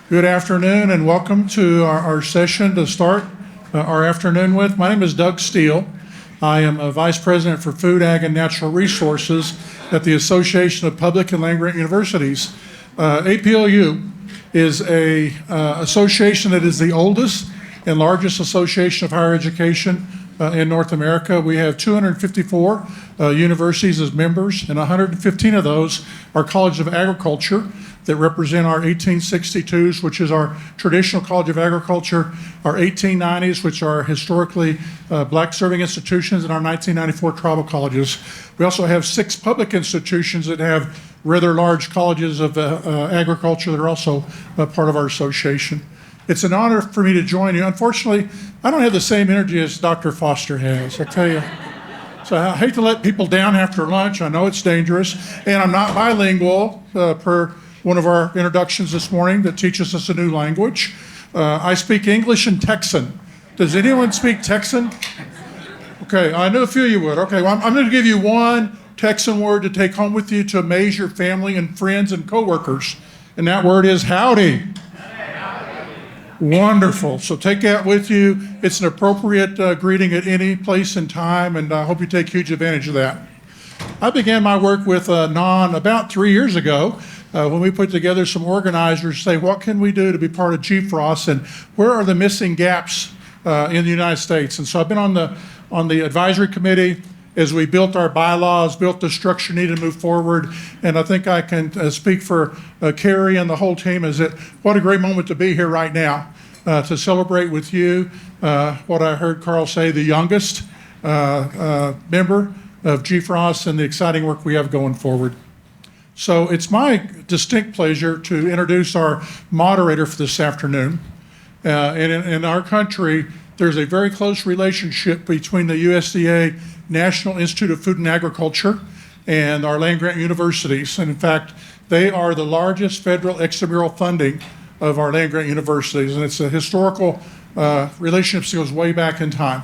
Good afternoon and welcome to our session to start our afternoon with. My name is Doug Steele. I am a Vice President for Food, Ag, and Natural Resources at the Association of Public and Land-Grant Universities. APLU is a association that is the oldest and largest association of higher education in North America. We have 254 universities as members, and 115 of those are colleges of agriculture that represent our 1862s, which is our traditional College of Agriculture, our 1890s, which are historically black serving institutions, and our 1994 tribal colleges. We also have 6 public institutions that have rather large colleges of agriculture that are also part of our association. It's an honor for me to join you. Unfortunately, I don't have the same energy as Dr. Foster has, I tell you. So I hate to let people down after lunch. I know it's dangerous. And I'm not bilingual, per one of our introductions this morning that teaches us a new language. I speak English and Texan. Does anyone speak Texan? Okay, I knew a few of you would. Okay, well, I'm going to give you one Texan word to take home with you to amaze your family and friends and coworkers. And that word is howdy. Wonderful. So take that with you. It's an appropriate greeting at any place and time, and I hope you take huge advantage of that. I began my work with NON about 3 years ago when we put together some organizers to say, what can we do to be part of GFRAS, and where are the missing gaps in the United States? And so I've been on the advisory committee as we built our bylaws, built the structure needed to move forward. And I think I can speak for Carrie and the whole team is that what a great moment to be here right now to celebrate with you what I heard Carl say, the youngest member of GFRAS and the exciting work we have going forward. So it's my distinct pleasure to introduce our moderator for this afternoon. And in our country, there's a very close relationship between the USDA National Institute of Food and Agriculture and our land-grant universities. And in fact, they are the largest federal extramural funding of our land-grant universities. And it's a historical relationship that goes way back in time.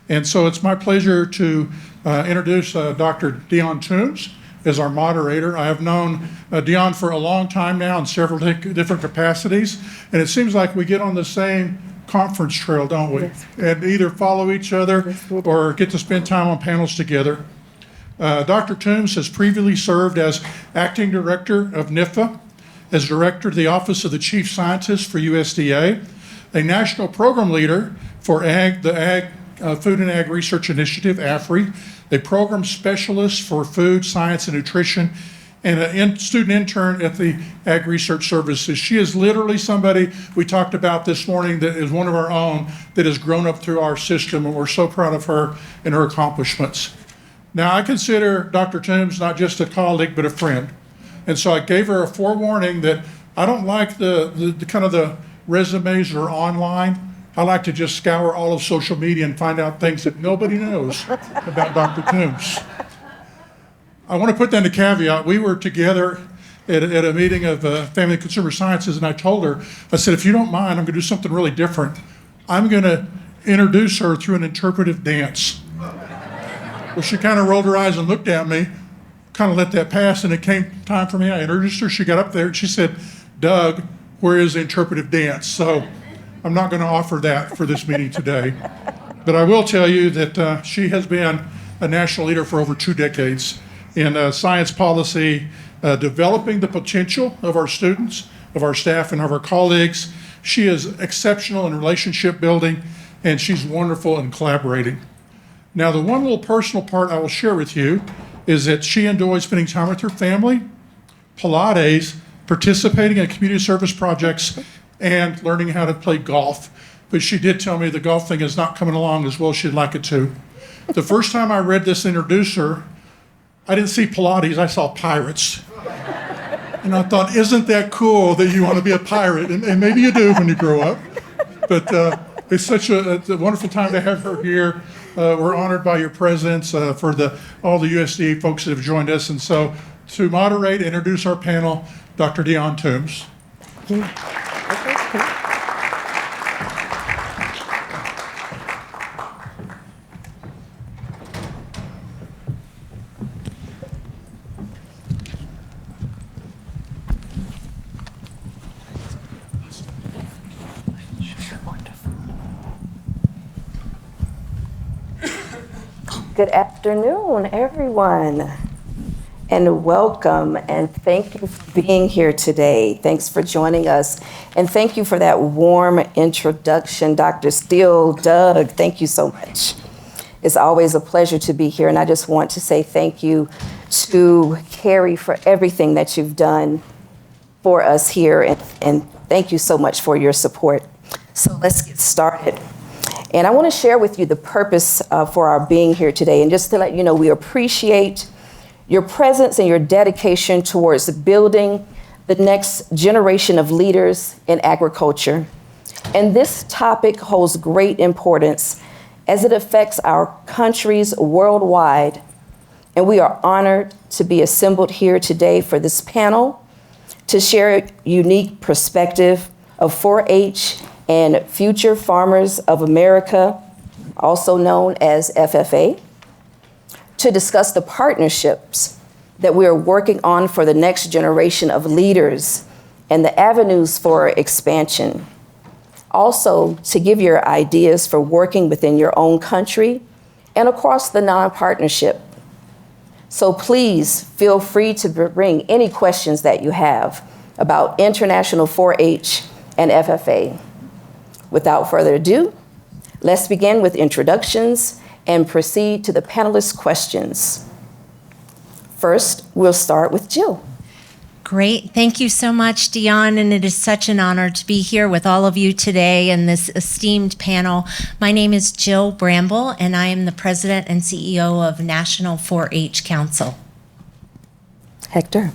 And so it's my pleasure to introduce Dr. Dionne Toombs as our moderator. I have known Dionne for a long time now in several different capacities. And it seems like we get on the same conference trail, don't we? Yes. And either follow each other or get to spend time on panels together. Dr. Toombs has previously served as acting director of NIFA, as director of the Office of the Chief Scientist for USDA, a national program leader for the Food and Ag Research Initiative, AFRI, a program specialist for food, science, and nutrition, and a student intern at the Ag Research Services. She is literally somebody we talked about this morning that is one of our own that has grown up through our system, and we're so proud of her and her accomplishments. Now, I consider Dr. Toombs not just a colleague, but a friend. And so I gave her a forewarning that I don't like the kind of the resumes that are online. I like to just scour all of social media and find out things that nobody knows about Dr. Toombs. I want to put that in a caveat. We were together at a meeting of Family and Consumer Sciences, and I told her, I said, if you don't mind, I'm going to do something really different. I'm going to introduce her through an interpretive dance. Well, she kind of rolled her eyes and looked at me, kind of let that pass, and it came time for me. I introduced her. She got up there, and she said, Doug, where is the interpretive dance? So I'm not going to offer that for this meeting today. But I will tell you that she has been a national leader for over 2 decades in science policy, developing the potential of our students, of our staff, and of our colleagues. She is exceptional in relationship building, and she's wonderful in collaborating. Now, the one little personal part I will share with you is that she enjoys spending time with her family, Pilates, participating in community service projects, and learning how to play golf. But she did tell me the golf thing is not coming along as well as she'd like it to. The first time I read this introducer, I didn't see Pilates, I saw pirates. And I thought, isn't that cool that you want to be a pirate? And maybe you do when you grow up. But it's such a wonderful time to have her here. We're honored by your presence for all the USDA folks that have joined us. And so to moderate and introduce our panel, Dr. Dionne Toombs. Good afternoon, everyone, and welcome, and thank you for being here today. Thanks for joining us, and thank you for that warm introduction, Dr. Steele, Doug, thank you so much. It's always a pleasure to be here, and I just want to say thank you to Carrie for everything that you've done for us here, and thank you so much for your support. So let's get started. And I want to share with you the purpose for our being here today. And just to let you know, we appreciate your presence and your dedication towards building the next generation of leaders in agriculture. And this topic holds great importance as it affects our countries worldwide. And we are honored to be assembled here today for this panel to share a unique perspective of 4-H and Future Farmers of America, also known as FFA, to discuss the partnerships that we are working on for the next generation of leaders and the avenues for expansion. Also, to give your ideas for working within your own country and across the non-partnership. So please feel free to bring any questions that you have about International 4-H and FFA. Without further ado, let's begin with introductions and proceed to the panelists' questions. First, we'll start with Jill. Great. Thank you so much, Dionne, and it is such an honor to be here with all of you today in this esteemed panel. My name is Jill Bramble, and I am the President and CEO of National 4-H Council. Hector.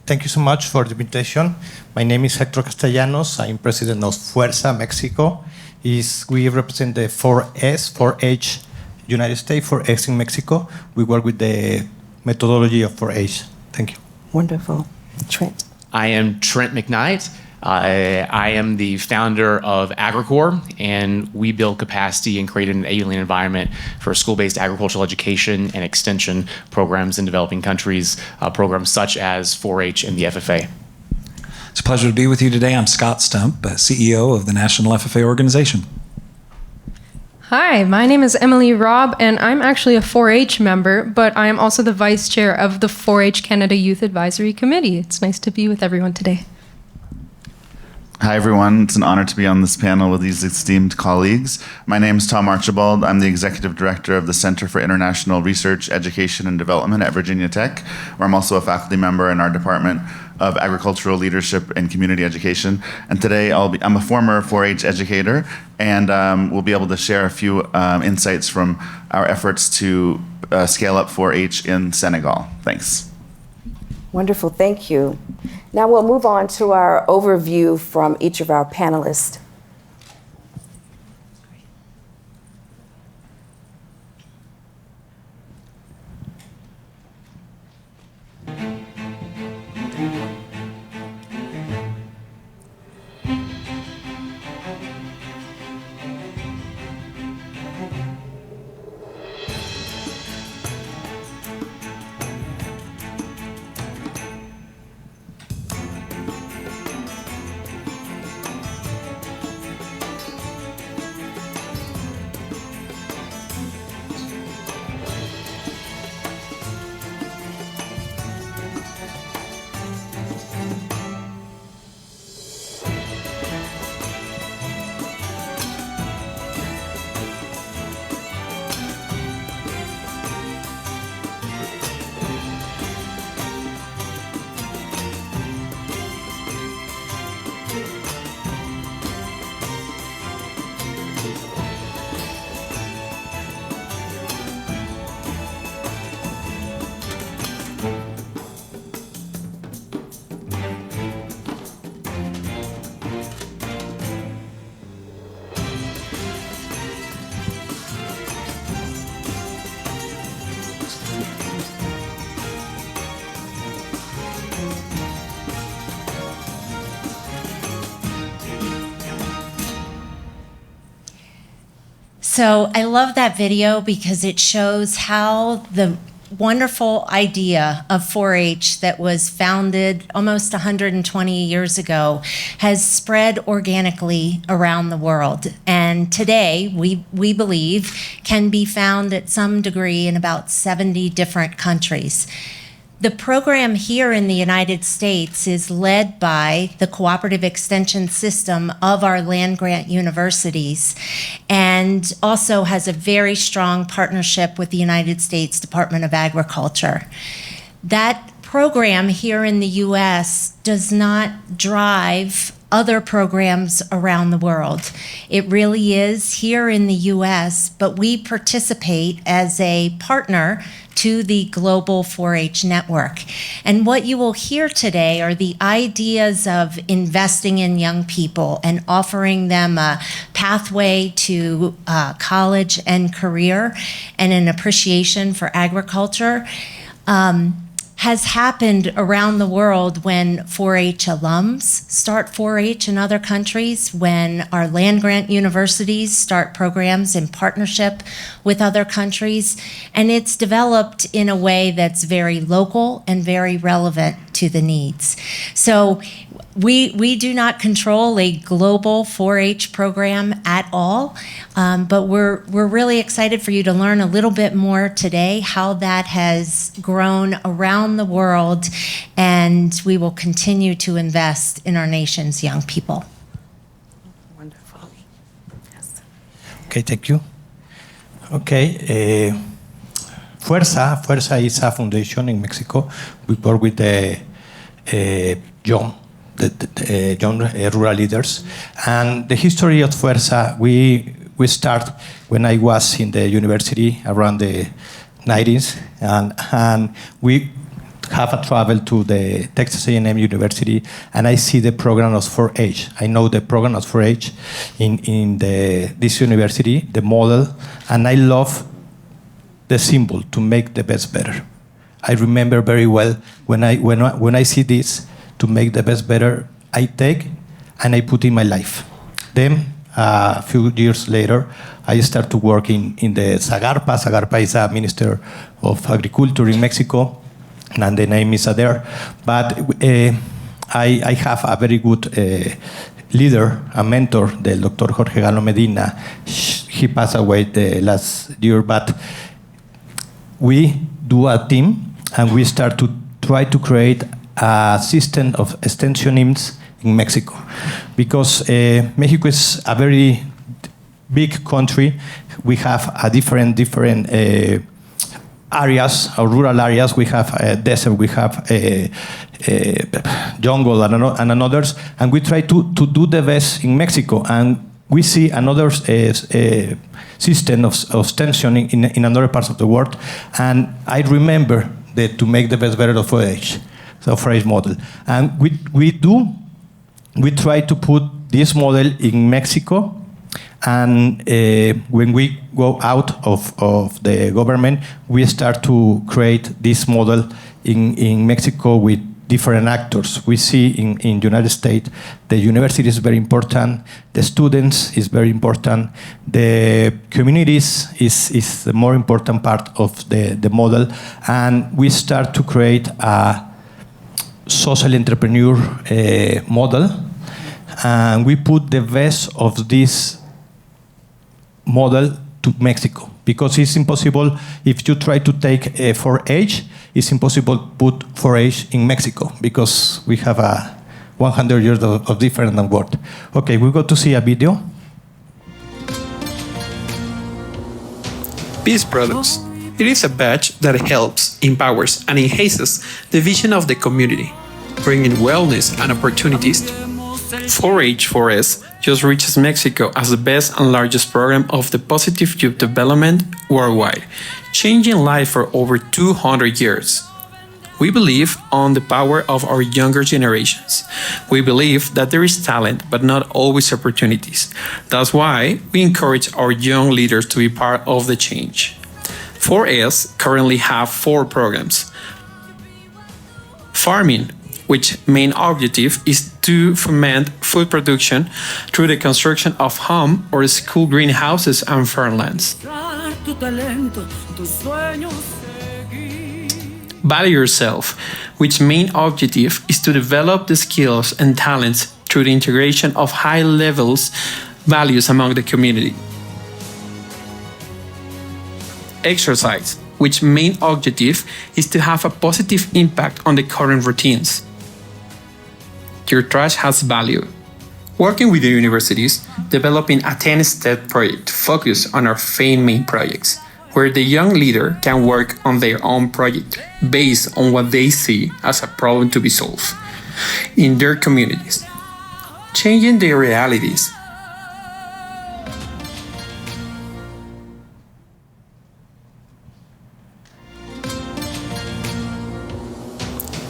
Thank you so much for the invitation. My name is Hector Castellanos. I'm president of FUERSA Mexico. We represent the 4H United States, 4H in Mexico. We work with the methodology of 4H. Thank you. Wonderful. Trent. I am Trent McKnight. I am the founder of AgriCorps, and we build capacity and create an enabling environment for school-based agricultural education and extension programs in developing countries, programs such as 4-H and the FFA. It's a pleasure to be with you today. I'm Scott Stump, CEO of the National FFA organization. Hi, my name is Emily Robb, and I'm actually a 4-H member, but I am also the vice chair of the 4-H Canada Youth Advisory Committee. It's nice to be with everyone today. Hi, everyone. It's an honor to be on this panel with these esteemed colleagues. My name is Tom Archibald. I'm the Executive Director of the Center for International Research, Education, and Development at Virginia Tech, where I'm also a faculty member in our Department of Agricultural Leadership and Community Education. And today I'm a former 4-H educator, and we'll be able to share a few insights from our efforts to scale up 4-H in Senegal. Thanks. Wonderful, thank you. Now we'll move on to our overview from each of our panelists. So I love that video because it shows how the wonderful idea of 4-H that was founded almost 120 years ago has spread organically around the world. And today, we believe, can be found at some degree in about 70 different countries. The program here in the United States is led by the cooperative extension system of our land-grant universities and also has a very strong partnership with the United States Department of Agriculture. That program here in the U.S. does not drive other programs around the world. It really is here in the U.S., but we participate as a partner to the global 4-H network. And what you will hear today are the ideas of investing in young people and offering them a pathway to college and career and an appreciation for agriculture. Has happened around the world when 4-H alums start 4-H in other countries, when our land-grant universities start programs in partnership with other countries, and it's developed in a way that's very local and very relevant to the needs. So we do not control a global 4-H program at all, but we're really excited for you to learn a little bit more today how that has grown around the world, and we will continue to invest in our nation's young people. Wonderful. Yes. Okay, thank you. Okay, FFA is a foundation in Mexico. We work with the young rural leaders. And the history of FFA, we start when I was in the university around the 90s, and we have a travel to the Texas A&M University, and I see the program of 4-H. I know the program of 4-H in this university, the model, and I love the symbol to make the best better. I remember very well when I see this, to make the best better, I take and I put in my life. Then a few years later, I start to work in the Zagarpa. Zagarpa is a minister of agriculture in Mexico, and the name is there. But I have a very good leader, a mentor, the Dr. Jorge Galo Medina. He passed away the last year, but we do a team, and we start to try to create a system of extensionists in Mexico, because Mexico is a very big country. We have a different areas, or rural areas. We have a desert, we have a jungle and others, and we try to do the best in Mexico. And we see another system of extension in another parts of the world. And I remember that to make the best better of 4-H. So 4-H model. And we try to put this model in Mexico, and when we go out of the government, we start to create this model in Mexico with different actors. We see in United States, the university is very important, the students is very important, the communities is the more important part of the model, and we start to create a social entrepreneur model, and we put the best of this model to Mexico, because it's impossible if you try to take a 4-H, it's impossible to put 4-H in Mexico, because we have a 100 years of different world. Okay, we go to see a video. Peace Products. It is a badge that helps, empowers, and enhances the vision of the community, bringing wellness and opportunities. 4H4S just reaches Mexico as the best and largest program of the positive youth development worldwide, changing life for over 200 years. We believe on the power of our younger generations. We believe that there is talent, but not always opportunities. That's why we encourage our young leaders to be part of the change. 4S currently have 4 programs. Farming, which main objective is to foment food production through the construction of home or school greenhouses and farmlands. Value Yourself, which main objective is to develop the skills and talents through the integration of high levels values among the community. Exercise, which main objective is to have a positive impact on the current routines. Your trash has value. Working with the universities, developing a 10-step project focused on our 5 main projects, where the young leader can work on their own project based on what they see as a problem to be solved in their communities, changing their realities.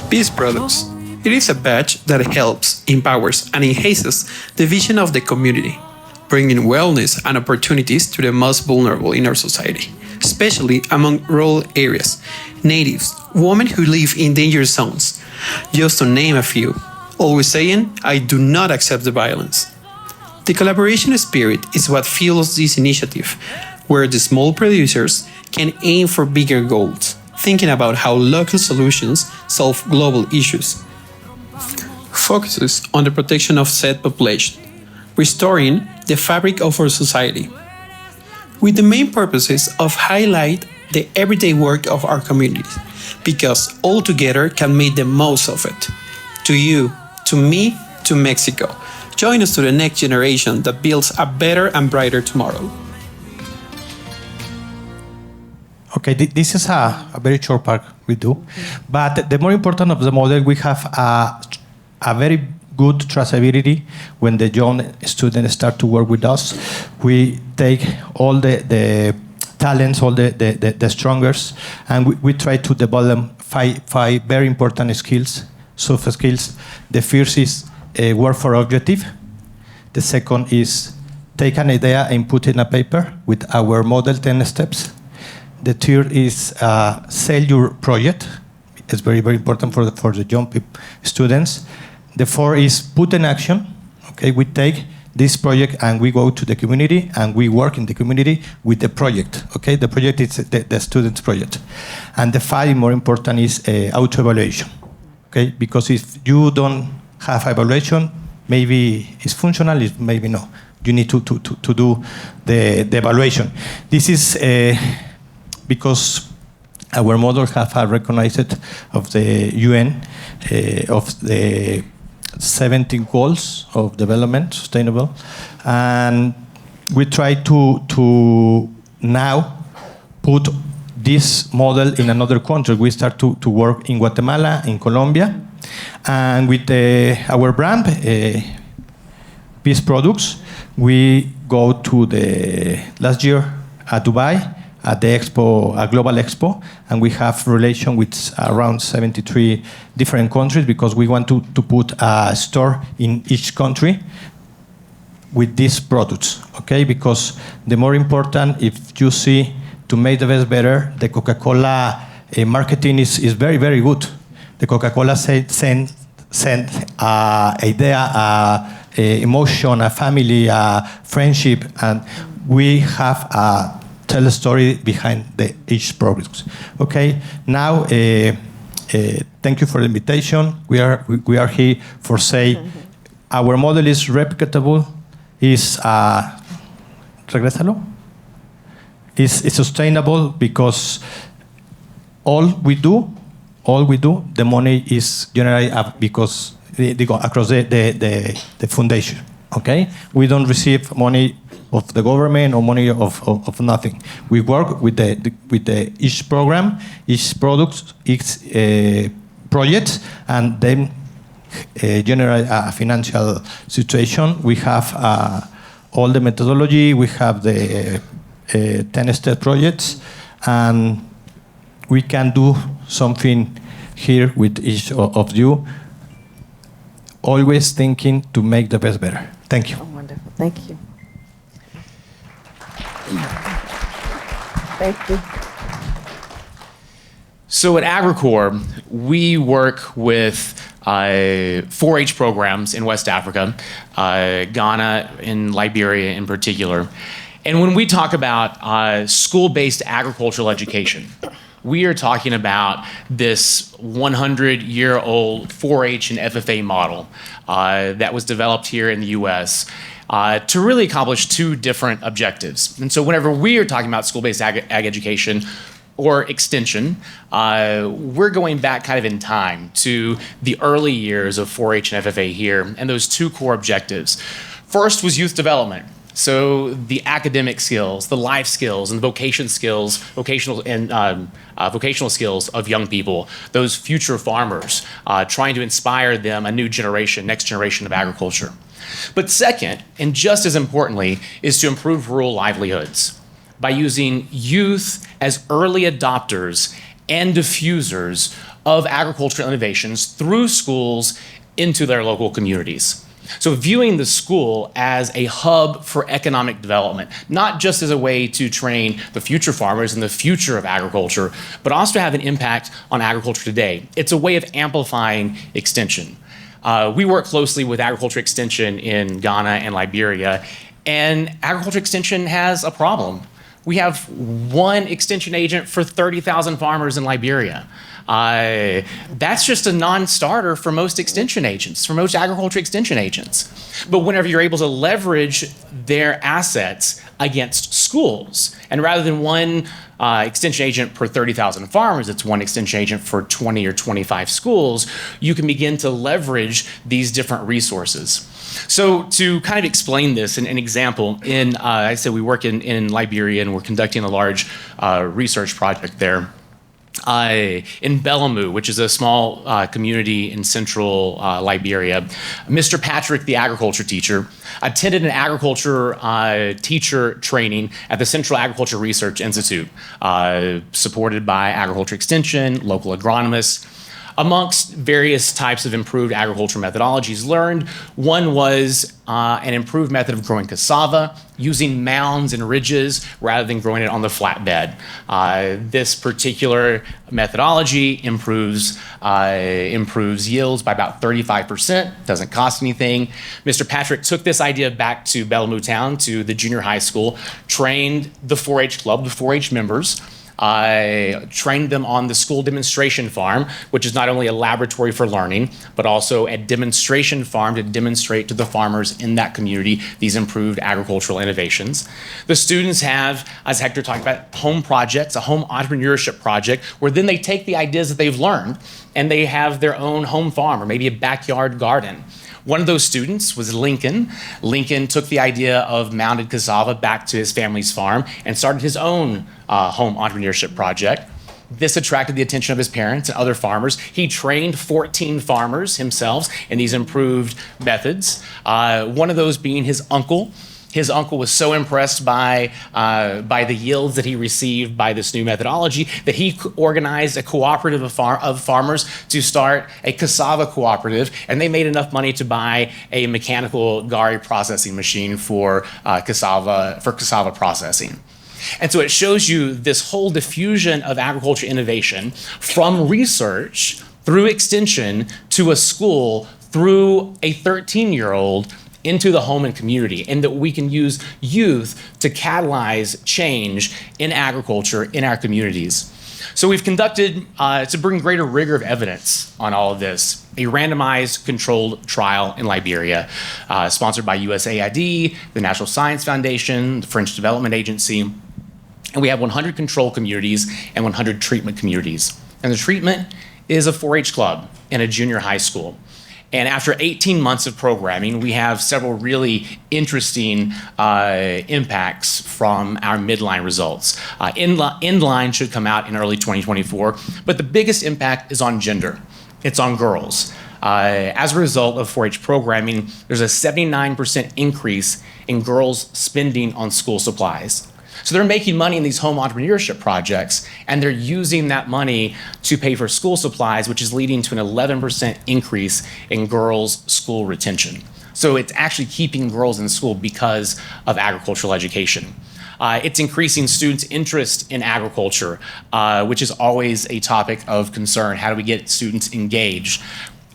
Peace Products. It is a badge that helps, empowers, and enhances the vision of the community, bringing wellness and opportunities to the most vulnerable in our society, especially among rural areas, natives, women who live in danger zones, just to name a few, always saying, "I do not accept the violence." The collaboration spirit is what fuels this initiative, where the small producers can aim for bigger goals, thinking about how local solutions solve global issues. Focuses on the protection of said population, restoring the fabric of our society, with the main purposes of highlight the everyday work of our communities, because all together can make the most of it. To you, to me, to Mexico. Join us to the next generation that builds a better and brighter tomorrow. Okay, this is a very short part we do, but the more important of the model, we have a very good traceability. When the young students start to work with us, we take all the talents, all the strongest, and we try to develop five very important skills, soft skills. The first is work for objective. The second is take an idea and put it in a paper with our model 10 steps. The third is sell your project. It's very, very important for the young students. The fourth is put in action. Okay, we take this project and we go to the community and we work in the community with the project. Okay, the project is the student's project. And the five more important is auto-evaluation. Okay, because if you don't have evaluation, maybe it's functional, maybe no. You need to do the evaluation. This is because our model have a recognized of the UN of the 17 goals of development, sustainable, and we try to now put this model in another country. We start to work in Guatemala, in Colombia, and with our brand, Peace Products, we go to the last year at Dubai, at the expo, a global expo, and we have relation with around 73 different countries because we want to put a store in each country with these products, okay? Because the more important, if you see to make the best better, the Coca-Cola marketing is very, very good. The Coca-Cola send idea, emotion, a family, a friendship, and we have a tell a story behind each product. Okay, now thank you for the invitation. We are here for say our model is replicable, is is sustainable because all we do, the money is generated because they go across the foundation. Okay, we don't receive money of the government or money of nothing. We work with the each program, each product, each project, and then generate a financial situation. We have all the methodology. We have the 10-step projects, and we can do something here with each of you. Always thinking to make the best better. Thank you. Oh, wonderful. Thank you. Thank you. So at AgriCorps, we work with 4-H programs in West Africa, Ghana and Liberia in particular. And when we talk about school-based agricultural education, we are talking about this 100-year-old 4-H and FFA model that was developed here in the U.S. To really accomplish two different objectives. And so whenever we are talking about school-based ag education or extension, we're going back kind of in time to the early years of 4-H and FFA here, and those two core objectives. First was youth development. So the academic skills, the life skills, and the vocational skills of young people, those future farmers, trying to inspire them a new generation, next generation of agriculture. But second, and just as importantly, is to improve rural livelihoods by using youth as early adopters and diffusers of agricultural innovations through schools into their local communities. So viewing the school as a hub for economic development, not just as a way to train the future farmers in the future of agriculture, but also to have an impact on agriculture today. It's a way of amplifying extension. We work closely with agriculture extension in Ghana and Liberia, and agriculture extension has a problem. We have one extension agent for 30,000 farmers in Liberia. That's just a non-starter for most extension agents, for most agriculture extension agents. But whenever you're able to leverage their assets against schools, and rather than one extension agent per 30,000 farmers, it's one extension agent for 20 or 25 schools, you can begin to leverage these different resources. So to kind of explain this, an example, I said we work in Liberia and we're conducting a large research project there. In Belamu, which is a small community in central Liberia, Mr. Patrick, the agriculture teacher, attended an agriculture teacher training at the Central Agriculture Research Institute, supported by Agriculture Extension, local agronomists. Amongst various types of improved agriculture methodologies learned, one was an improved method of growing cassava using mounds and ridges rather than growing it on the flat bed. This particular methodology improves yields by about 35%, doesn't cost anything. Mr. Patrick took this idea back to Belamu Town, to the junior high school, trained the 4-H club, the 4-H members, trained them on the school demonstration farm, which is not only a laboratory for learning, but also a demonstration farm to demonstrate to the farmers in that community these improved agricultural innovations. The students have, as Hector talked about, home projects, a home entrepreneurship project, where then they take the ideas that they've learned and they have their own home farm or maybe a backyard garden. One of those students was Lincoln. Lincoln took the idea of mounded cassava back to his family's farm and started his own home entrepreneurship project. This attracted the attention of his parents and other farmers. He trained 14 farmers himself in these improved methods, one of those being his uncle. His uncle was so impressed by the yields that he received by this new methodology that he organized a cooperative of farmers to start a cassava cooperative, and they made enough money to buy a mechanical gari processing machine for cassava processing. And so it shows you this whole diffusion of agriculture innovation from research through extension to a school through a 13-year-old into the home and community, and that we can use youth to catalyze change in agriculture in our communities. So we've conducted, to bring greater rigor of evidence on all of this, a randomized controlled trial in Liberia, sponsored by USAID, the National Science Foundation, the French Development Agency, and we have 100 control communities and 100 treatment communities. And the treatment is a 4-H club in a junior high school. And after 18 months of programming, we have several really interesting impacts from our midline results. Inline should come out in early 2024, but the biggest impact is on gender. It's on girls. As a result of 4-H programming, there's a 79% increase in girls spending on school supplies. So they're making money in these home entrepreneurship projects, and they're using that money to pay for school supplies, which is leading to an 11% increase in girls' school retention. So it's actually keeping girls in school because of agricultural education. It's increasing students' interest in agriculture, which is always a topic of concern. How do we get students engaged?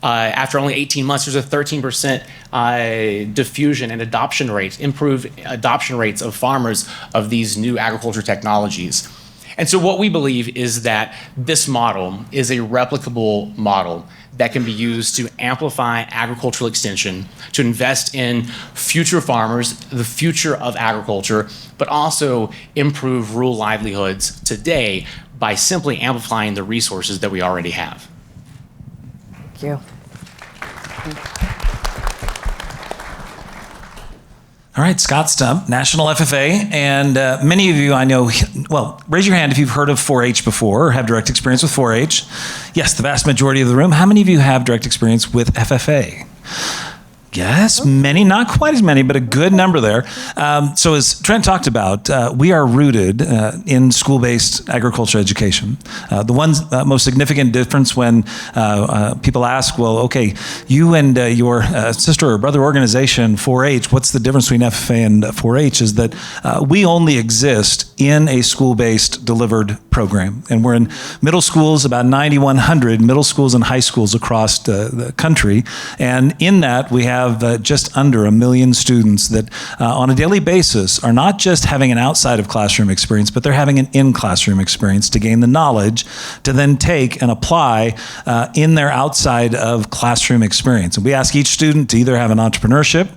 After only 18 months, there's a 13% diffusion and adoption rates, improved adoption rates of farmers of these new agriculture technologies. And so what we believe is that this model is a replicable model that can be used to amplify agricultural extension, to invest in future farmers, the future of agriculture, but also improve rural livelihoods today by simply amplifying the resources that we already have. Thank you. All right, Scott Stump, National FFA, and many of you I know, well, raise your hand if you've heard of 4-H before or have direct experience with 4-H. Yes, the vast majority of the room. How many of you have direct experience with FFA? Yes, many, not quite as many, but a good number there. So as Trent talked about, we are rooted in school-based agriculture education. The one most significant difference when people ask, well, okay, you and your sister or brother organization, 4-H, what's the difference between FFA and 4-H is that we only exist in a school-based delivered program. And we're in middle schools, about 9,100 middle schools and high schools across the country. And in that, we have just under 1 million students that on a daily basis are not just having an outside of classroom experience, but they're having an in-classroom experience to gain the knowledge to then take and apply in their outside of classroom experience. And we ask each student to either have an entrepreneurship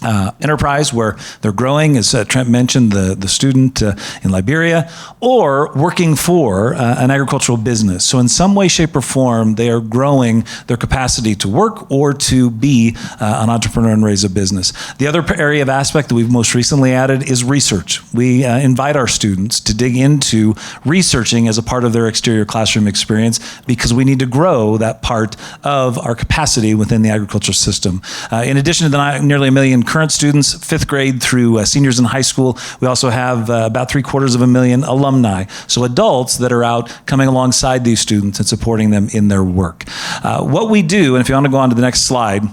enterprise where they're growing, as Trent mentioned, the student in Liberia, or working for an agricultural business. So in some way, shape, or form, they are growing their capacity to work or to be an entrepreneur and raise a business. The other area of aspect that we've most recently added is research. We invite our students to dig into researching as a part of their exterior classroom experience because we need to grow that part of our capacity within the agriculture system. In addition to the nearly 1 million current students, 5th grade through seniors in high school, we also have about 750,000 alumni. So adults that are out coming alongside these students and supporting them in their work. What we do, and if you want to go on to the next slide,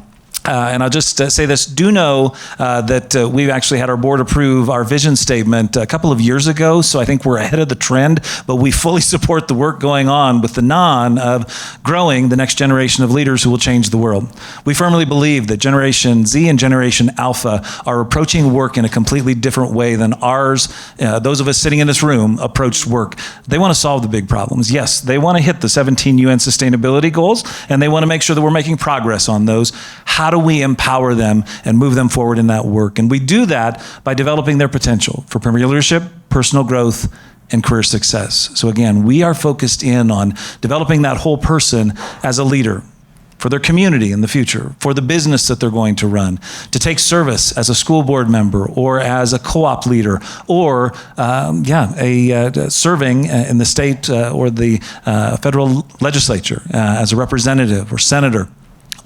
and I'll just say this, do know that we've actually had our board approve our vision statement a couple of years ago, so I think we're ahead of the trend, but we fully support the work going on with the of growing the next generation of leaders who will change the world. We firmly believe that Generation Z and Generation Alpha are approaching work in a completely different way than ours, those of us sitting in this room, approached work. They want to solve the big problems. Yes, they want to hit the 17 UN sustainability goals, and they want to make sure that we're making progress on those. How do we empower them and move them forward in that work? And we do that by developing their potential for premier leadership, personal growth, and career success. So again, we are focused in on developing that whole person as a leader for their community in the future, for the business that they're going to run, to take service as a school board member or as a co-op leader or serving in the state or the federal legislature as a representative or senator.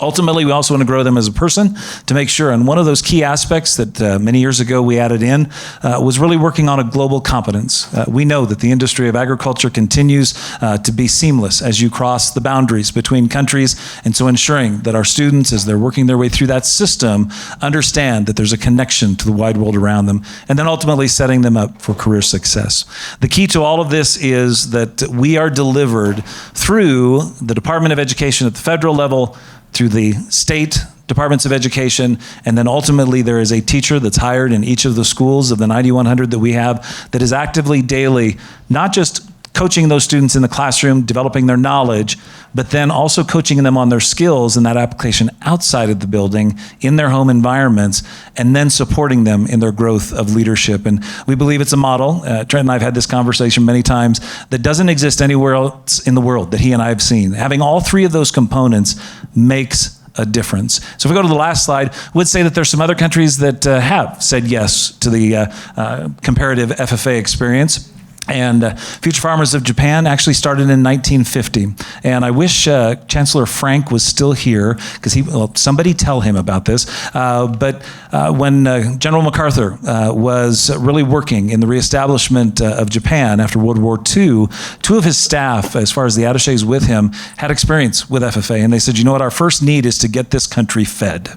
Ultimately, we also want to grow them as a person to make sure, and one of those key aspects that many years ago we added in was really working on a global competence. We know that the industry of agriculture continues to be seamless as you cross the boundaries between countries, and so ensuring that our students, as they're working their way through that system, understand that there's a connection to the wide world around them, and then ultimately setting them up for career success. The key to all of this is that we are delivered through the Department of Education at the federal level, through the state departments of education, and then ultimately there is a teacher that's hired in each of the schools of the 9,100 that we have that is actively daily, not just coaching those students in the classroom, developing their knowledge, but then also coaching them on their skills in that application outside of the building, in their home environments, and then supporting them in their growth of leadership. And we believe it's a model, Trent and I have had this conversation many times, that doesn't exist anywhere else in the world that he and I have seen. Having all three of those components makes a difference. So if we go to the last slide, I would say that there's some other countries that have said yes to the comparative FFA experience. And Future Farmers of Japan actually started in 1950. And I wish Chancellor Frank was still here, because somebody tell him about this. But when General MacArthur was really working in the reestablishment of Japan after World War II, two of his staff, as far as the attachés with him, had experience with FFA. And they said, you know what, our first need is to get this country fed.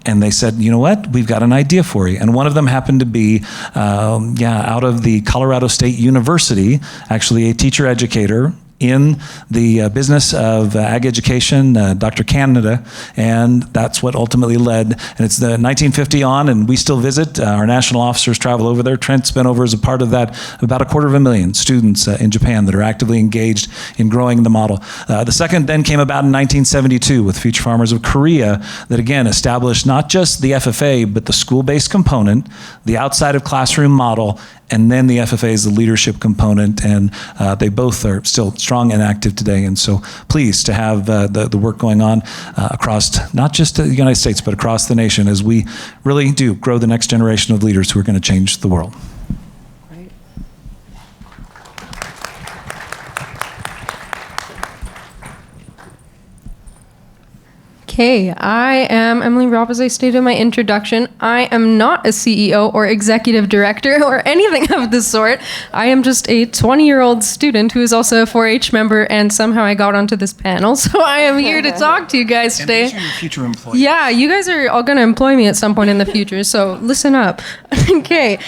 And they said, you know what, we've got an idea for you. And one of them happened to be, out of the Colorado State University, actually a teacher educator in the business of ag education, Dr. Canada, and that's what ultimately led. And it's the 1950 on, and we still visit. Our national officers travel over there. Trent's been over as a part of that, about 250,000 students in Japan that are actively engaged in growing the model. The second then came about in 1972 with Future Farmers of Korea that again established not just the FFA, but the school-based component, the outside of classroom model, and then the FFA is the leadership component, and they both are still strong and active today. And so pleased to have the work going on across not just the United States, but across the nation as we really do grow the next generation of leaders who are going to change the world. Okay, I am Emily Robb, as I stated in my introduction. I am not a CEO or executive director or anything of the sort. I am just a 20-year-old student who is also a 4-H member, and somehow I got onto this panel. So I am here to talk to you guys today. And these are your future employees. Yeah, you guys are all going to employ me at some point in the future, so listen up. Okay.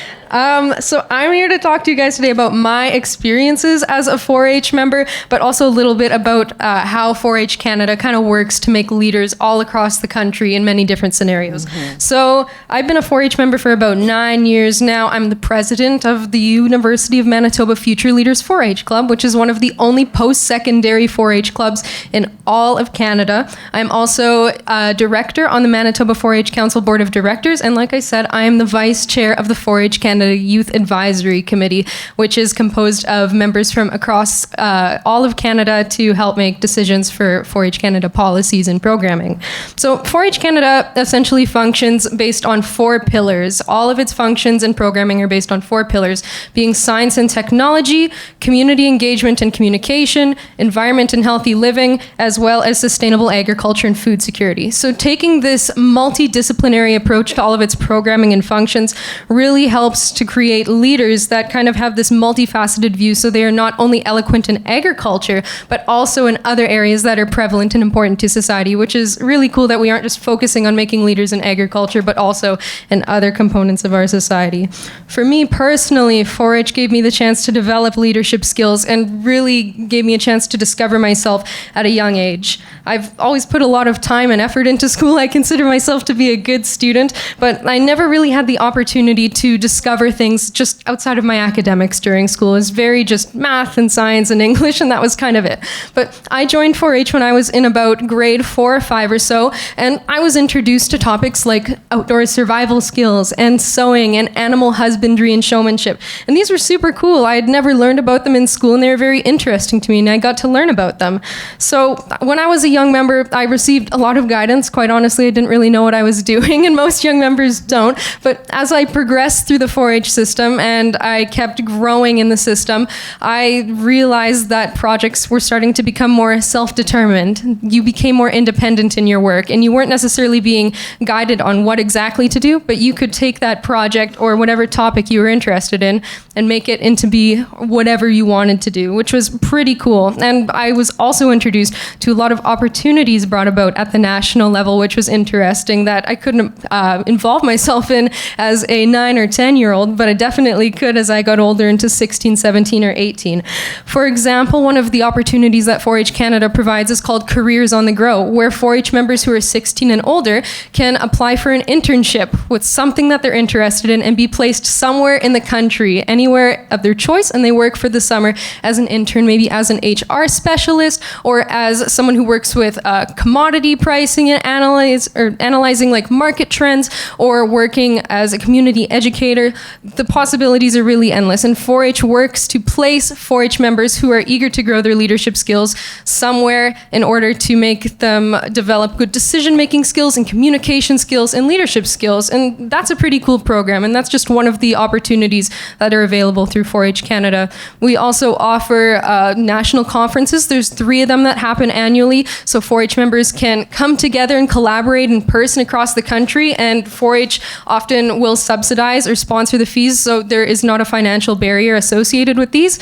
So I'm here to talk to you guys today about my experiences as a 4-H member, but also a little bit about how 4-H Canada kind of works to make leaders all across the country in many different scenarios. So I've been a 4-H member for about 9 years now. I'm the president of the University of Manitoba Future Leaders 4-H Club, which is one of the only post-secondary 4-H clubs in all of Canada. I'm also a director on the Manitoba 4-H Council Board of Directors, and like I said, I am the vice chair of the 4-H Canada Youth Advisory Committee, which is composed of members from across all of Canada to help make decisions for 4-H Canada policies and programming. So 4-H Canada essentially functions based on 4 pillars. All of its functions and programming are based on 4 pillars, being science and technology, community engagement and communication, environment and healthy living, as well as sustainable agriculture and food security. So taking this multidisciplinary approach to all of its programming and functions really helps to create leaders that kind of have this multifaceted view, so they are not only eloquent in agriculture, but also in other areas that are prevalent and important to society, which is really cool that we aren't just focusing on making leaders in agriculture, but also in other components of our society. For me personally, 4-H gave me the chance to develop leadership skills and really gave me a chance to discover myself at a young age. I've always put a lot of time and effort into school. I consider myself to be a good student, but I never really had the opportunity to discover things just outside of my academics during school. It was very just math and science and English, and that was kind of it. But I joined 4-H when I was in about grade 4 or 5 or so, and I was introduced to topics like outdoor survival skills and sewing and animal husbandry and showmanship. And these were super cool. I had never learned about them in school, and they were very interesting to me, and I got to learn about them. So when I was a young member, I received a lot of guidance. Quite honestly, I didn't really know what I was doing, and most young members don't. But as I progressed through the 4-H system and I kept growing in the system, I realized that projects were starting to become more self-determined. You became more independent in your work, and you weren't necessarily being guided on what exactly to do, but you could take that project or whatever topic you were interested in and make it into be whatever you wanted to do, which was pretty cool. And I was also introduced to a lot of opportunities brought about at the national level, which was interesting, that I couldn't involve myself in as a 9 or 10-year-old, but I definitely could as I got older into 16, 17, or 18. For example, one of the opportunities that 4-H Canada provides is called Careers on the Grow, where 4-H members who are 16 and older can apply for an internship with something that they're interested in and be placed somewhere in the country, anywhere of their choice, and they work for the summer as an intern, maybe as an HR specialist or as someone who works with commodity pricing and analyzing like market trends, or working as a community educator. The possibilities are really endless, and 4-H works to place 4-H members who are eager to grow their leadership skills somewhere in order to make them develop good decision-making skills and communication skills and leadership skills. And that's a pretty cool program, and that's just one of the opportunities that are available through 4-H Canada. We also offer national conferences. There's 3 of them that happen annually, so 4-H members can come together and collaborate in person across the country, and 4-H often will subsidize or sponsor the fees, so there is not a financial barrier associated with these.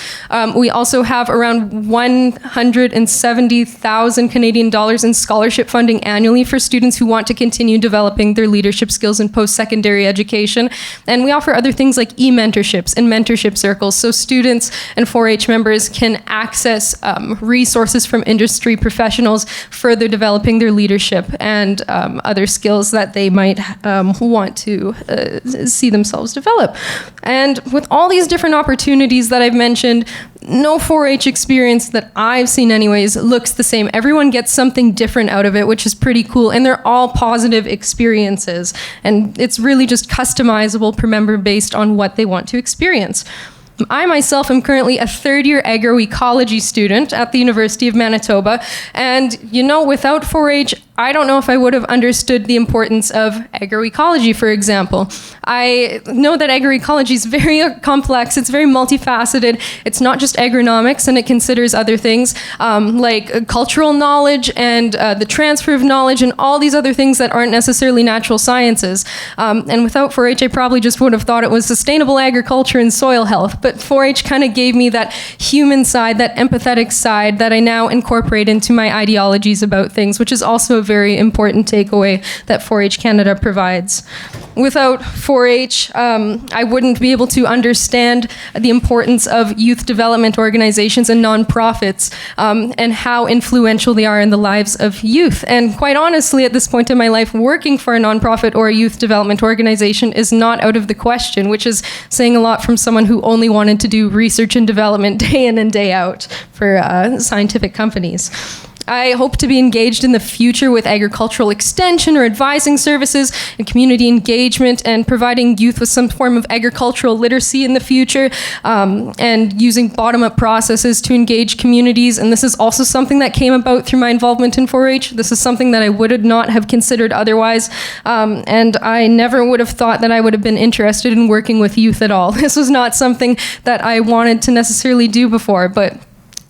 We also have around 170,000 Canadian dollars in scholarship funding funding annually for students who want to continue developing their leadership skills in post-secondary education. And we offer other things like e-mentorships and mentorship circles, so students and 4-H members can access resources from industry professionals, further developing their leadership and other skills that they might want to see themselves develop. And with all these different opportunities that I've mentioned, no 4-H experience that I've seen anyways looks the same. Everyone gets something different out of it, which is pretty cool, and they're all positive experiences. And it's really just customizable per member based on what they want to experience. I myself am currently a third-year agroecology student at the University of Manitoba, and without 4-H, I don't know if I would have understood the importance of agroecology, for example. I know that agroecology is very complex, it's very multifaceted, it's not just agronomics, and it considers other things like cultural knowledge and the transfer of knowledge and all these other things that aren't necessarily natural sciences. And without 4-H, I probably just would have thought it was sustainable agriculture and soil health, but 4-H kind of gave me that human side, that empathetic side that I now incorporate into my ideologies about things, which is also a very important takeaway that 4-H Canada provides. Without 4-H, I wouldn't be able to understand the importance of youth development organizations and nonprofits and how influential they are in the lives of youth. And quite honestly, at this point in my life, working for a nonprofit or a youth development organization is not out of the question, which is saying a lot from someone who only wanted to do research and development day in and day out for scientific companies. I hope to be engaged in the future with agricultural extension or advising services and community engagement and providing youth with some form of agricultural literacy in the future and using bottom-up processes to engage communities. And this is also something that came about through my involvement in 4-H. This is something that I would not have considered otherwise. And I never would have thought that I would have been interested in working with youth at all. This was not something that I wanted to necessarily do before, but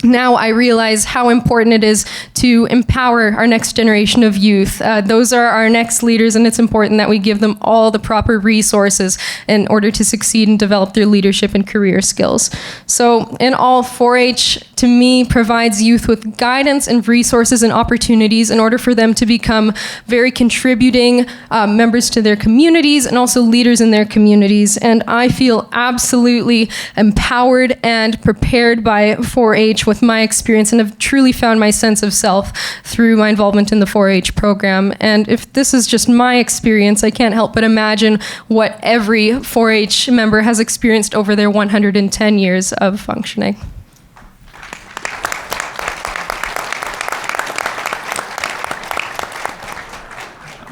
now I realize how important it is to empower our next generation of youth. Those are our next leaders, and it's important that we give them all the proper resources in order to succeed and develop their leadership and career skills. So in all, 4-H to me provides youth with guidance and resources and opportunities in order for them to become very contributing members to their communities and also leaders in their communities. And I feel absolutely empowered and prepared by 4-H with my experience, and have truly found my sense of self through my involvement in the 4-H program. And if this is just my experience, I can't help but imagine what every 4-H member has experienced over their 110 years of functioning.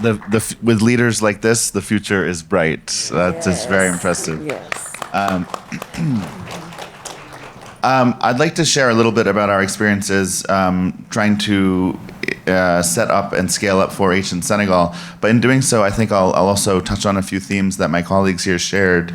With leaders like this, the future is bright. That is very impressive. Yes. I'd like to share a little bit about our experiences trying to set up and scale up 4-H in Senegal. But in doing so, I think I'll also touch on a few themes that my colleagues here shared.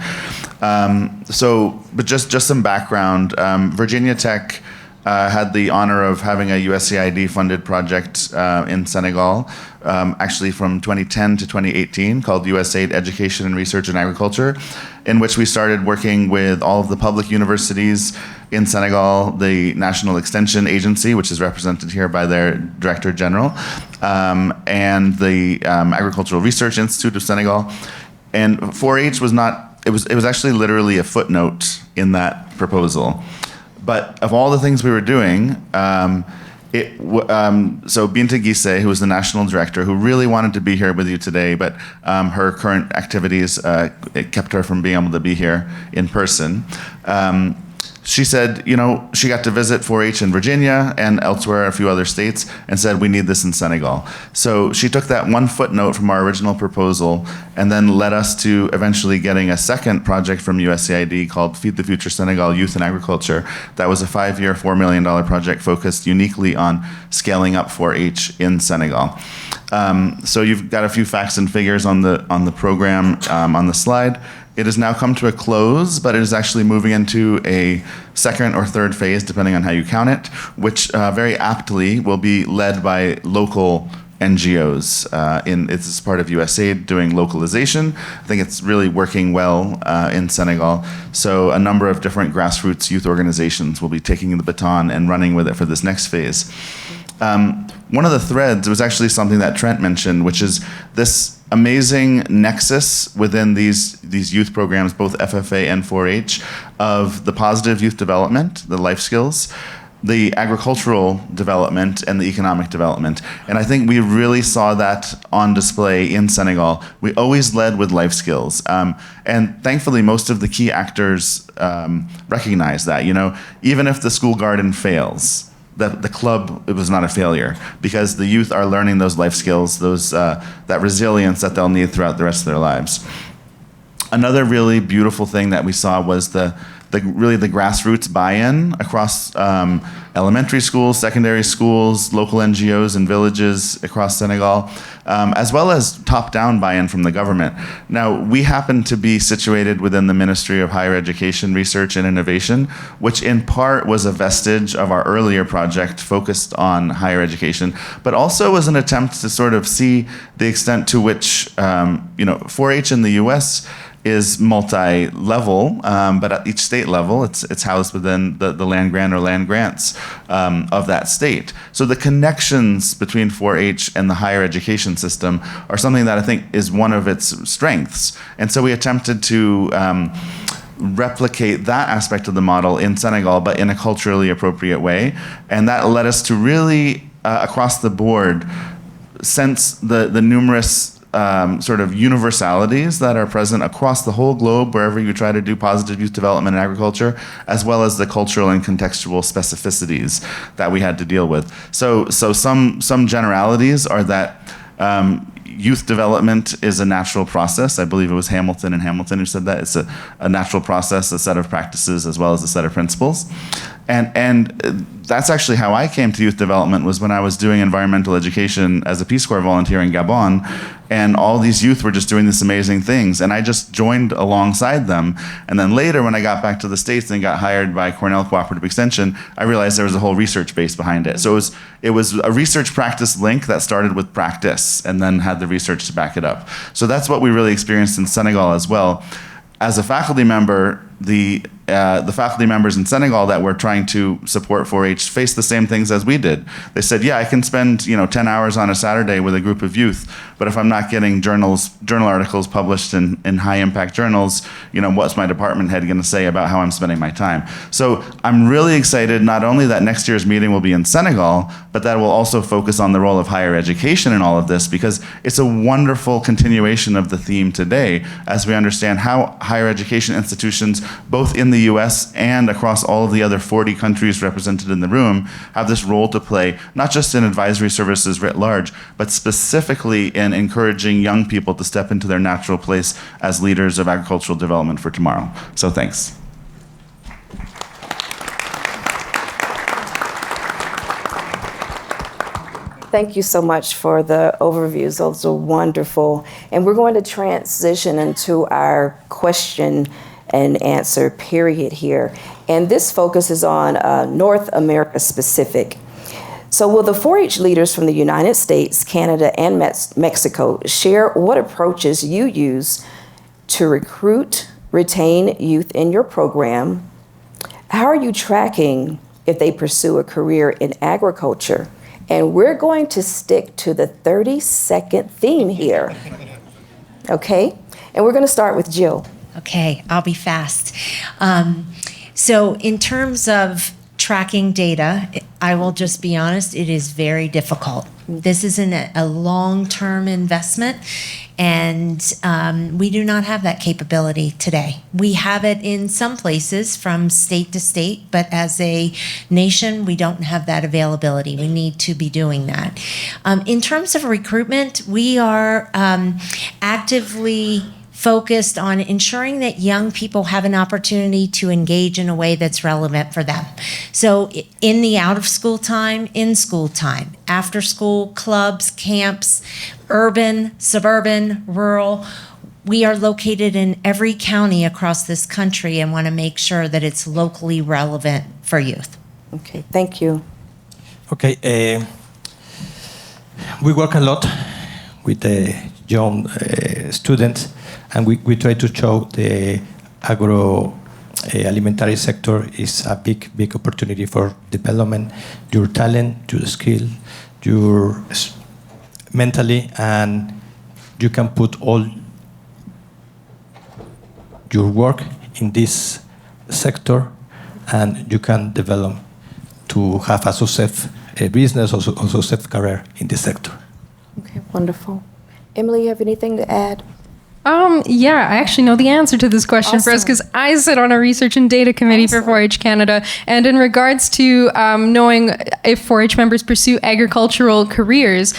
But just some background. Virginia Tech had the honor of having a USAID-funded project in Senegal, actually from 2010 to 2018, called USAID Education and Research in Agriculture, in which we started working with all of the public universities in Senegal, the National Extension Agency, which is represented here by their Director General, and the Agricultural Research Institute of Senegal. And 4-H was not, it was actually literally a footnote in that proposal. But of all the things we were doing, so Binta Gise, who was the national director, who really wanted to be here with you today, but her current activities it kept her from being able to be here in person. She said, she got to visit 4-H in Virginia and elsewhere, a few other states, and said, we need this in Senegal. So she took that one footnote from our original proposal and then led us to eventually getting a second project from USAID called Feed the Future Senegal Youth in Agriculture. That was a 5-year, $4 million project focused uniquely on scaling up 4-H in Senegal. So you've got a few facts and figures on the program on the slide. It has now come to a close, but it is actually moving into a second or third phase, depending on how you count it, which very aptly will be led by local NGOs. It's part of USAID doing localization. I think it's really working well in Senegal. So a number of different grassroots youth organizations will be taking the baton and running with it for this next phase. one of the threads was actually something that Trent mentioned, which is this amazing nexus within these youth programs, both FFA and 4-H, of the positive youth development, the life skills, the agricultural development, and the economic development. And I think we really saw that on display in Senegal. We always led with life skills. And thankfully, most of the key actors recognize that. Even if the school garden fails, the club, it was not a failure, because the youth are learning those life skills, that resilience that they'll need throughout the rest of their lives. Another really beautiful thing that we saw was the grassroots buy-in across elementary schools, secondary schools, local NGOs and villages across Senegal, as well as top-down buy-in from the government. Now, we happen to be situated within the Ministry of Higher Education, Research and Innovation, which in part was a vestige of our earlier project focused on higher education, but also was an attempt to sort of see the extent to which 4-H in the US is multi-level, but at each state level, it's housed within the land grant or land grants of that state. So the connections between 4-H and the higher education system are something that I think is one of its strengths. And so we attempted to replicate that aspect of the model in Senegal, but in a culturally appropriate way. And that led us to really, across the board, sense the numerous sort of universalities that are present across the whole globe wherever you try to do positive youth development in agriculture, as well as the cultural and contextual specificities that we had to deal with. So some generalities are that youth development is a natural process. I believe it was Hamilton who said that. It's a natural process, a set of practices, as well as a set of principles. And that's actually how I came to youth development, was when I was doing environmental education as a Peace Corps volunteer in Gabon, and all these youth were just doing this amazing things, and I just joined alongside them. And then later, when I got back to the States and got hired by Cornell Cooperative Extension, I realized there was a whole research base behind it. So it was a research practice link that started with practice and then had the research to back it up. So that's what we really experienced in Senegal as well. As a faculty member, the faculty members in Senegal that were trying to support 4-H faced the same things as we did. They said, yeah, I can spend 10 hours on a Saturday with a group of youth, but if I'm not getting journal articles published in high impact journals, what's my department head going to say about how I'm spending my time? So I'm really excited not only that next year's meeting will be in Senegal, but that will also focus on the role of higher education in all of this, because it's a wonderful continuation of the theme today as we understand how higher education institutions, both in the US and across all of the other 40 countries represented in the room, have this role to play, not just in advisory services writ large, but specifically in encouraging young people to step into their natural place as leaders of agricultural development for tomorrow. So thanks. Thank you so much for the overviews. Those are wonderful. And we're going to transition into our question and answer period here. And this focuses on North America specific. So will the 4-H leaders from the United States, Canada, and Mexico share what approaches you use to recruit, retain youth in your program? How are you tracking if they pursue a career in agriculture? And we're going to stick to the 30-second theme here, okay? And we're going to start with Jill. Okay, I'll be fast. So in terms of tracking data, I will just be honest, it is very difficult. This isn't a long-term investment, and we do not have that capability today. We have it in some places from state to state, but as a nation, we don't have that availability. We need to be doing that. In terms of recruitment, we are actively focused on ensuring that young people have an opportunity to engage in a way that's relevant for them. So in the out of school time, in school time, after school, clubs, camps, urban, suburban, rural, we are located in every county across this country and want to make sure that it's locally relevant for youth. Okay, thank you. Okay, we work a lot with the young students, and we try to show the agroalimentary sector is a big opportunity for development, your talent, your skill, you're mentally, and you can put all your work in this sector, and you can develop to have a success business or success career in this sector. Okay, wonderful. Emily, you have anything to add? Yeah, I actually know the answer to this question for us Awesome. because I sit on a research and data committee for 4-H Canada. And in regards to knowing if 4-H members pursue agricultural careers,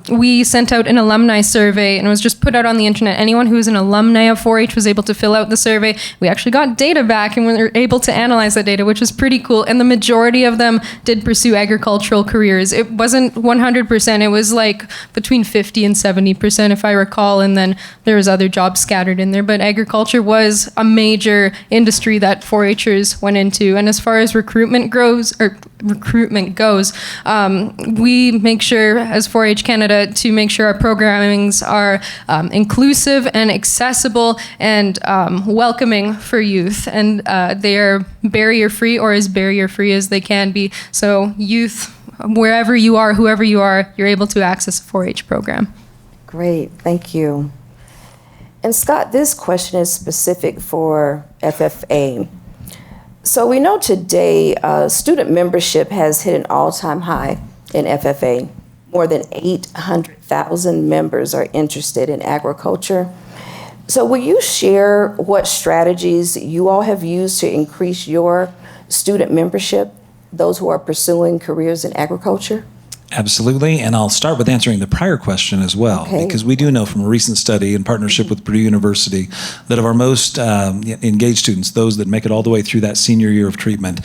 we sent out an alumni survey and it was just put out on the internet. Anyone who is an alumni of 4-H was able to fill out the survey. We actually got data back and we were able to analyze that data, which was pretty cool. And the majority of them did pursue agricultural careers. It wasn't 100%. It was like between 50 and 70%, if I recall. And then there was other jobs scattered in there, but agriculture was a major industry that 4-Hers went into. And as far as recruitment goes, we make sure as 4-H Canada to make sure our programmings are inclusive and accessible and welcoming for youth. And they are barrier-free or as barrier-free as they can be. So youth, wherever you are, whoever you are, you're able to access a 4-H program. Great, thank you. And Scott, this question is specific for FFA. So we know today student membership has hit an all-time high in FFA. More than 800,000 members are interested in agriculture. So will you share what strategies you all have used to increase your student membership, those who are pursuing careers in agriculture? Absolutely, and I'll start with answering the prior question as well, Okay. because we do know from a recent study in partnership with Purdue University that of our most engaged students, those that make it all the way through that senior year of treatment,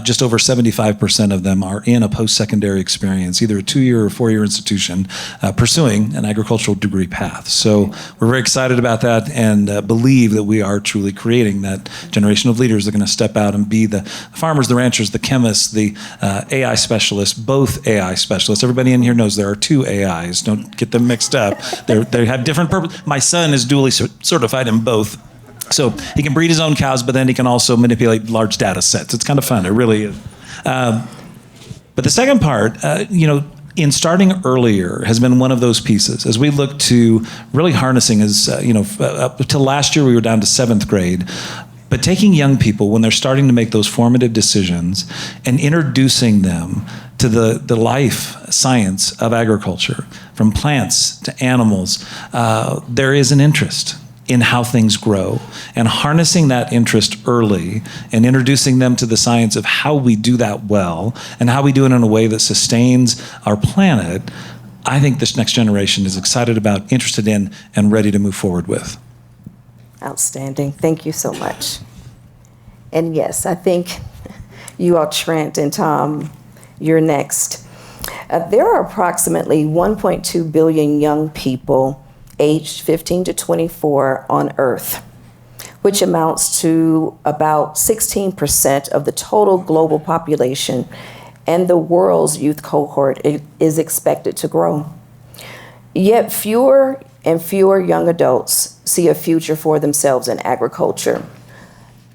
just over 75% of them are in a post-secondary experience, either a 2-year or 4-year institution, pursuing an agricultural degree path. So we're very excited about that and believe that we are truly creating that generation of leaders that are going to step out and be the farmers, the ranchers, the chemists, the AI specialists, both AI specialists. Everybody in here knows there are 2 AIs. Don't get them mixed up. They have different purposes. My son is dually certified in both. So he can breed his own cows, but then he can also manipulate large data sets. It's kind of fun. It really is. But the second part, in starting earlier has been one of those pieces. As we look to really harnessing up until last year, we were down to 7th grade. But taking young people when they're starting to make those formative decisions and introducing them to the life science of agriculture, from plants to animals, there is an interest in how things grow. And harnessing that interest early and introducing them to the science of how we do that well and how we do it in a way that sustains our planet, I think this next generation is excited about, interested in, and ready to move forward with. Outstanding. Thank you so much. And yes, I think you all, Trent and Tom, you're next. There are approximately 1.2 billion young people aged 15 to 24 on Earth, which amounts to about 16% of the total global population, and the world's youth cohort is expected to grow. Yet fewer and fewer young adults see a future for themselves in agriculture.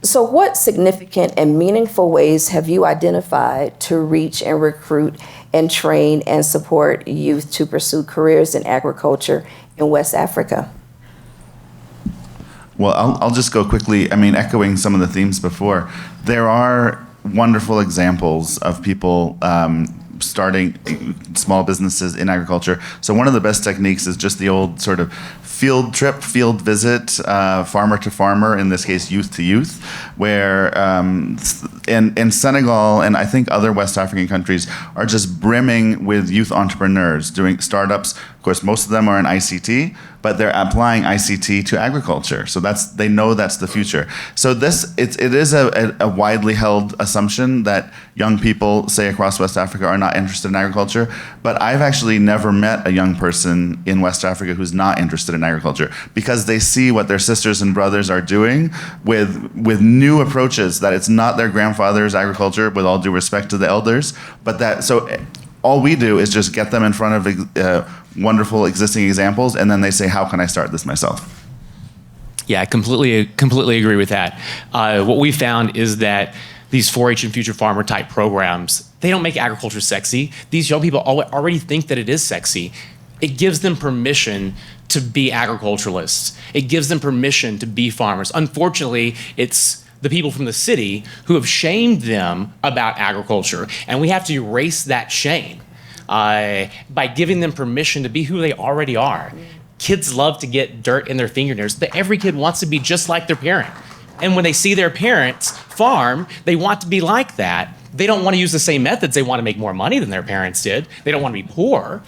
So what significant and meaningful ways have you identified to reach and recruit and train and support youth to pursue careers in agriculture in West Africa? Well, I'll just go quickly. I mean, echoing some of the themes before, there are wonderful examples of people starting small businesses in agriculture. So one of the best techniques is just the old sort of field trip, field visit, farmer to farmer, in this case, youth to youth, where in Senegal and I think other West African countries are just brimming with youth entrepreneurs doing startups. Of course, most of them are in ICT, but they're applying ICT to agriculture. So they know that's the future. So it is a widely held assumption that young people, say across West Africa, are not interested in agriculture. But I've actually never met a young person in West Africa who's not interested in agriculture, because they see what their sisters and brothers are doing with new approaches, that it's not their grandfather's agriculture, with all due respect to the elders, but all we do is just get them in front of wonderful existing examples, and then they say, how can I start this myself? Yeah, I completely agree with that. What we found is that these 4-H and Future Farmer type programs They don't make agriculture sexy. These young people already think that it is sexy. It gives them permission to be agriculturalists. It gives them permission to be farmers. Unfortunately, it's the people from the city who have shamed them about agriculture, and we have to erase that shame by giving them permission to be who they already are. Kids love to get dirt in their fingernails, but every kid wants to be just like their parent. And when they see their parents farm, they want to be like that. They don't want to use the same methods. They want to make more money than their parents did. They don't want to be poor,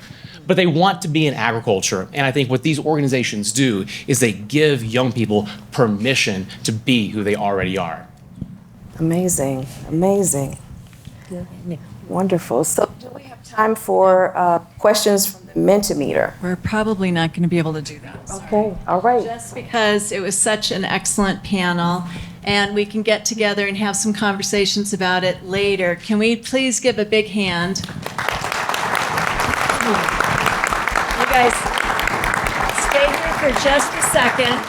but they want to be in agriculture. And I think what these organizations do is they give young people permission to be who they already are. Amazing, amazing. Wonderful. So do we have time for questions from the Mentimeter? We're probably not going to be able to do that. Okay, all right. Just because it was such an excellent panel, and we can get together and have some conversations about it later. Can we please give a big hand? You guys, stay here for just a second.